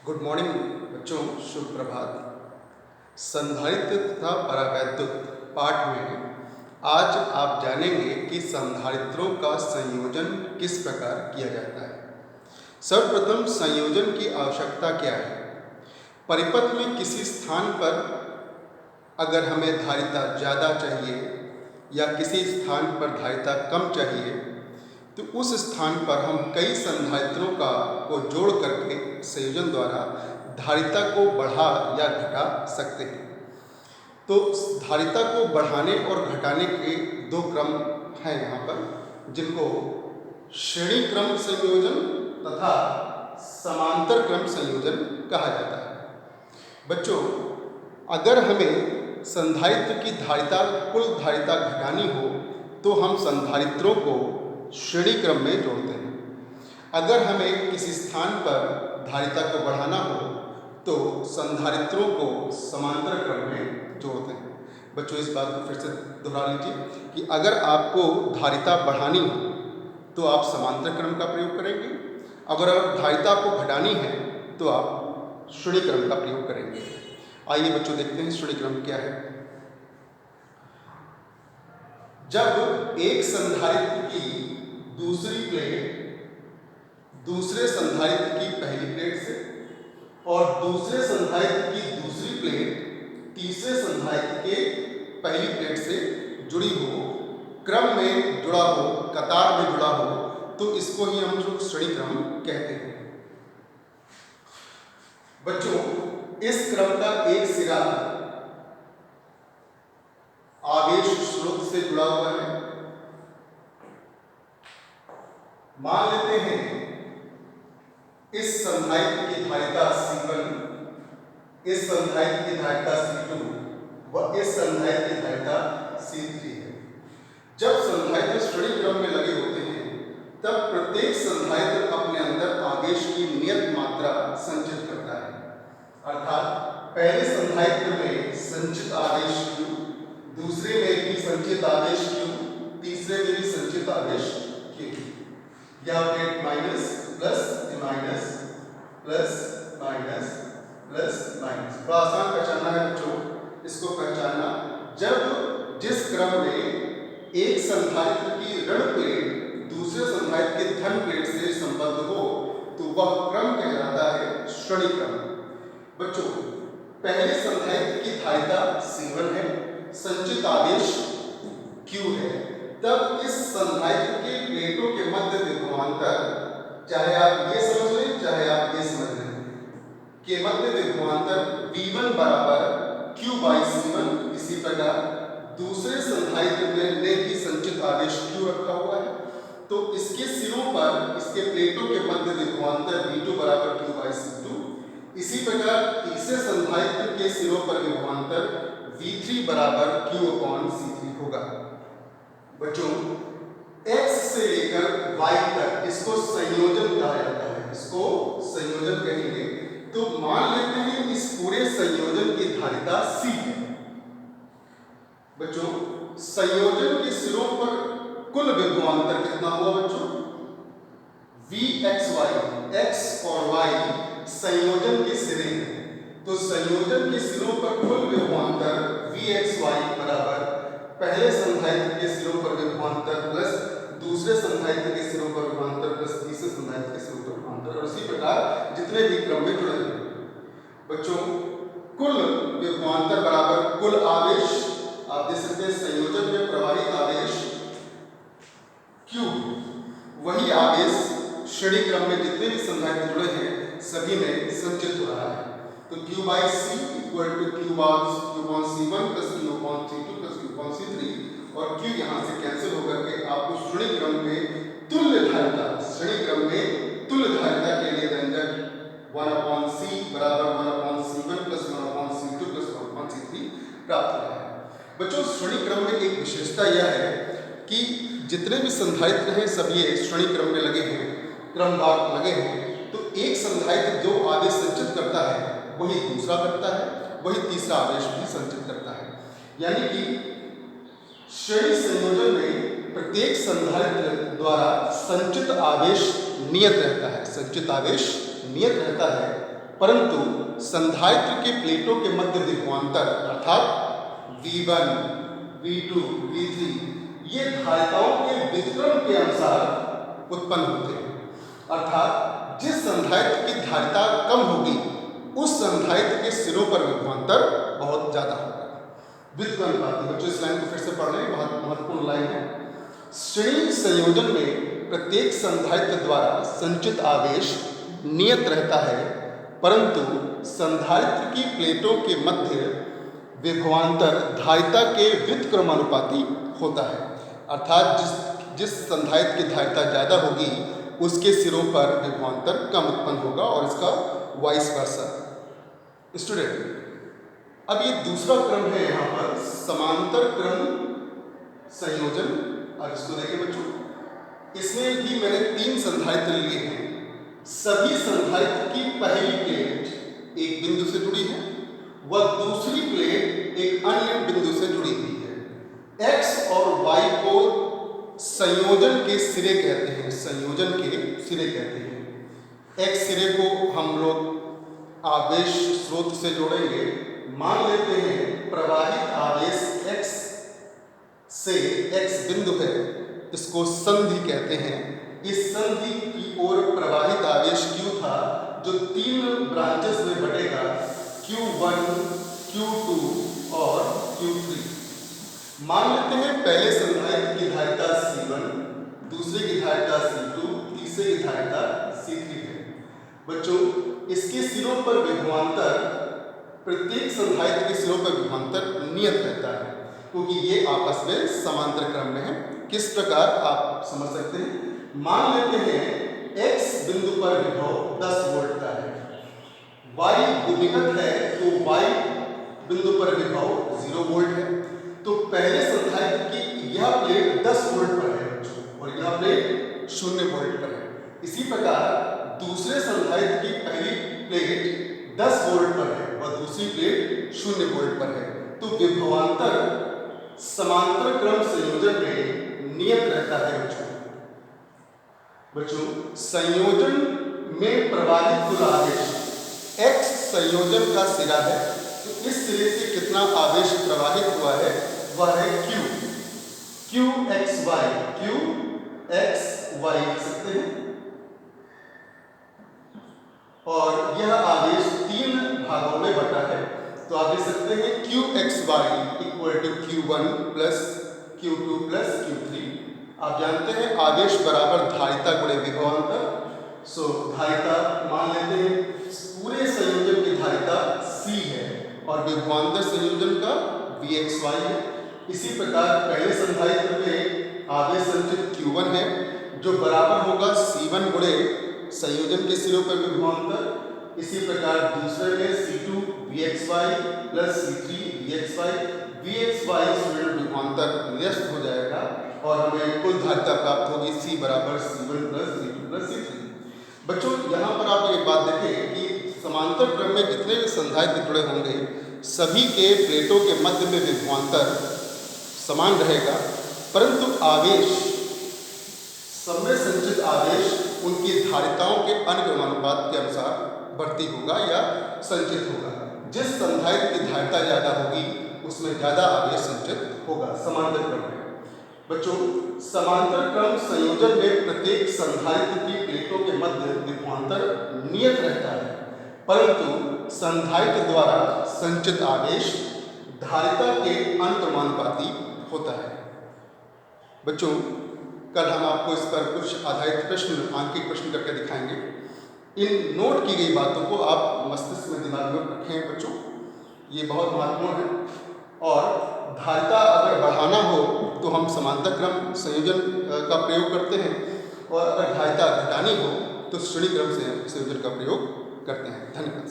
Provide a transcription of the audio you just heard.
Good morning बच्चों, शुभ प्रभात। संधारित्र तथा परावैद्युत पाठ में आज आप जानेंगे कि संधारित्रों का संयोजन किस प्रकार किया जाता है। सर्वप्रथम संयोजन की आवश्यकता क्या है। परिपथ में किसी स्थान पर अगर हमें धारिता ज़्यादा चाहिए या किसी स्थान पर धारिता कम चाहिए तो उस स्थान पर हम कई संधारित्रों को जोड़ करके संयोजन द्वारा धारिता को बढ़ा या घटा सकते हैं। तो धारिता को बढ़ाने और घटाने के दो क्रम हैं यहाँ पर, जिनको श्रेणी क्रम संयोजन तथा समांतर क्रम संयोजन कहा जाता है। बच्चों, अगर हमें संधारित्र की धारिता कुल धारिता घटानी हो तो हम संधारित्रों को श्रेणी क्रम में जोड़ते हैं। अगर हमें किसी स्थान पर धारिता को बढ़ाना हो तो संधारित्रों को समांतर क्रम में जोड़ते हैं। बच्चों, इस बात को फिर से दोहरा लीजिए कि अगर आपको धारिता बढ़ानी हो तो आप समांतर क्रम का प्रयोग करेंगे, अगर धारिता को घटानी है तो आप श्रेणी क्रम का प्रयोग करेंगे। आइए बच्चों देखते हैं श्रेणी क्रम क्या है। जब एक संधारित्र की दूसरी प्लेट दूसरे संधारित्र की पहली प्लेट से और दूसरे संधारित्र की दूसरी प्लेट तीसरे संधारित्र के पहली प्लेट से जुड़ी हो, क्रम में जुड़ा हो, कतार में जुड़ा हो, तो इसको ही हम लोग श्रेणी क्रम कहते हैं। बच्चों, इस क्रम का एक सिरा आवेश स्रोत से जुड़ा हुआ है। मान लेते हैं इस संधारित्र की धारिता C1, इस संधारित्र की धारिता C2 व इस संधारित्र की धारिता C3 है। जब संधारित्र श्रेणी क्रम में लगे होते हैं तब प्रत्येक संधारित्र अपने अंदर आवेश की नियत मात्रा संचित करता है। अर्थात पहले संधारित्र में संचित आवेश Q, दूसरे में भी संचित आवेश Q, तीसरे में भी संचित आवेश Q। या plate minus plus minus plus minus plus minus. बड़ा आसान पहचानना है बच्चों, इसको पहचानना। जब जिस क्रम में एक संधारित्र की ऋण प्लेट दूसरे संधारित्र की धन प्लेट से संबद्ध हो तो वह क्रम कहलाता है श्रेणी क्रम। बच्चों, पहले संधारित्र की धारिता C1 है, संचित आवेश Q है, तब इस संधारित्र के प्लेटों के मध्य विभवांतर, चाहे आप ये समझ लें चाहे आप ये समझ लें, के मध्य विभवांतर V1 बराबर Q/C1। इसी प्रकार दूसरे संधारित्र में ने भी संचित आवेश Q रखा हुआ है, तो इसके सिरों पर, इसके प्लेटों के मध्य विभवांतर V2 बराबर Q/C2। इसी प्रकार तीसरे संधारित्र के सिरों पर विभवांतर V3 बराबर Q/C3 होगा। बच्चों, X से लेकर Y तक इसको संयोजन कहा जाता है, इसको संयोजन कहेंगे। तो मान लेते हैं इस पूरे संयोजन की धारिता C है। बच्चों, संयोजन के सिरों पर कुल विभवांतर कितना हुआ बच्चों? Vxy, X और Y संयोजन के सिरे हैं, तो संयोजन के सिरों पर कुल विभवांतर Vxy बराबर पहले संधारित्र के सिरों पर विभवांतर प्लस दूसरे संधारित्र के सिरों पर विभवांतर प्लस तीसरे संधारित्र के सिरों पर विभवांतर, और इसी प्रकार जितने भी क्रम में जुड़े हैं। बच्चों, कुल विभवांतर बराबर कुल आवेश, आप देख सकते हैं संयोजन में प्रवाहित आवेश Q, वही आवेश श्रेणी क्रम में जितने भी संधारित्र जुड़े हैं सभी में संचित हो रहा है। तो Q/C equal to Q/C1 plus Q/C2 plus Q/C3, और Q यहाँ से कैंसिल होकर के आपको श्रेणी क्रम में तुल्य धारिता, श्रेणी क्रम में तुल्य धारिता के लिए व्यंजक 1/C बराबर 1/C1 plus 1/C2 plus 1/C3 प्राप्त होता है। बच्चों, श्रेणी क्रम में एक विशेषता यह है कि जितने भी संधारित्र हैं सभी श्रेणी क्रम में लगे हैं, क्रमवार लगे हैं, तो एक संधारित्र जो आवेश संचित करता है वही दूसरा करता है, वही तीसरा आवेश भी संचित करता है। यानी कि श्रेणी संयोजन में प्रत्येक संधारित्र द्वारा संचित आवेश नियत रहता है, संचित आवेश नियत रहता है। परंतु संधायत्र के प्लेटों के मध्य विभवांतर अर्थात V1, V2, V3 ये धारिताओं के वितरण के अनुसार उत्पन्न होते हैं। अर्थात जिस संधायत्र की धारिता कम होगी उस संधायत्र के सिरों पर विभवांतर बहुत ज़्यादा होगा। व्युत्क्रम अनुपाती, बच्चों इस लाइन को फिर से पढ़ लें, बहुत महत्वपूर्ण लाइन है। श्रेणी संयोजन में प्रत्येक संधायत्र द्वारा संचित आवेश नियत रहता है, परंतु संधायत्र की प्लेटों के मध्य विभवांतर धारिता के व्युत्क्रमानुपाती होता है। अर्थात जिस संधायत्र की धारिता ज़्यादा होगी उसके सिरों पर विभवांतर कम उत्पन्न होगा और इसका वाइस वर्सा। स्टूडेंट, अब ये दूसरा क्रम है यहाँ पर समांतर क्रम संयोजन। अब इसको देखें बच्चों, इसमें भी मैंने 3 संधायत्र लिए हैं। सभी संधायत्र की पहली प्लेट एक बिंदु से जुड़ी है व दूसरी प्लेट एक अन्य बिंदु से जुड़ी हुई है। एक्स और वाई को संयोजन के सिरे कहते हैं, संयोजन के सिरे कहते हैं। एक्स सिरे को हम लोग आवेश स्रोत से जोड़ेंगे। मान लेते हैं प्रवाहित आवेश x से x बिंदु है, इसको संधि कहते हैं। इस संधि की ओर प्रवाहित आवेश Q था जो 3 ब्रांचेस में बटेगा, Q1, Q2 और Q3। मान लेते हैं पहले संधायत्र की धारिता C1, दूसरे की धारिता C2, तीसरे की धारिता C3 है। बच्चों, इसके सिरों पर विभवांतर, प्रत्येक संधायत्र के सिरों पर विभवांतर नियत रहता है क्योंकि ये आपस में समांतर क्रम में है। किस प्रकार आप समझ सकते हैं? मान लेते हैं x बिंदु पर विभव 10 वोल्ट का है, y भूमिगत है तो y बिंदु पर विभव 0 वोल्ट है। तो पहले संधायत्र की यह प्लेट 10 वोल्ट पर है और यह प्लेट 0 वोल्ट पर है। इसी प्रकार दूसरे संधायत्र की पहली प्लेट 10 वोल्ट पर है और दूसरी प्लेट 0 वोल्ट पर है। तो विभवांतर समांतर क्रम संयोजन में नियत रहता है। बच्चों, संयोजन में प्रवाहित कुल आवेश x संयोजन का सिरा है, तो इस सिरे से कितना आवेश प्रवाहित हुआ है वह है Q, QXY, QXY लिख सकते हैं। और यह आवेश 3 भागों में बटा है, तो आप लिख सकते हैं QXY equal to Q1 plus Q2 plus Q3। आप जानते हैं आवेश बराबर धारिता गुणे विभवांतर। सो धारिता मान लेते हैं पूरे संयोजन की धारिता C है और विभवांतर संयोजन का VXY है। इसी प्रकार पहले संधायत्र में आवेश संचित Q1 है जो बराबर होगा C1 गुणे संयोजन के सिरों पर विभवांतर। इसी प्रकार दूसरे में C2 VXY plus C3 VXY। VXY विभवांतर निरस्त हो जाएगा और हमें कुल धारिता प्राप्त होगी C बराबर C1 plus C2 plus C3। बच्चों, यहाँ पर आप एक बात देखें कि समांतर क्रम में जितने भी संधायत्र जुड़े होंगे सभी के प्लेटों के मध्य में विभवांतर समान रहेगा, परंतु आवेश, समय संचित आवेश उनकी धारिताओं के अनुक्रमानुपात के अनुसार बढ़ती होगा या संचित होगा। जिस संधायत्र की धारिता ज़्यादा होगी उसमें ज़्यादा आवेश संचित होगा समांतर क्रम में। बच्चों, समांतर क्रम संयोजन में प्रत्येक संधायत्र की प्लेटों के मध्य विभवांतर नियत रहता है, परंतु संधायत्र द्वारा संचित आवेश धारिता के अनुक्रमानुपाती होता है। बच्चों, कल हम आपको इस पर कुछ आधारित प्रश्न, आंकिक प्रश्न करके दिखाएंगे। इन नोट की गई बातों को आप मस्तिष्क में, दिमाग में रखें बच्चों, ये बहुत महत्वपूर्ण है। और धारिता अगर बढ़ाना हो तो हम समांतर क्रम संयोजन का प्रयोग करते हैं और अगर धारिता घटानी हो तो श्रेणी क्रम संयोजन का प्रयोग करते हैं। धन्यवाद।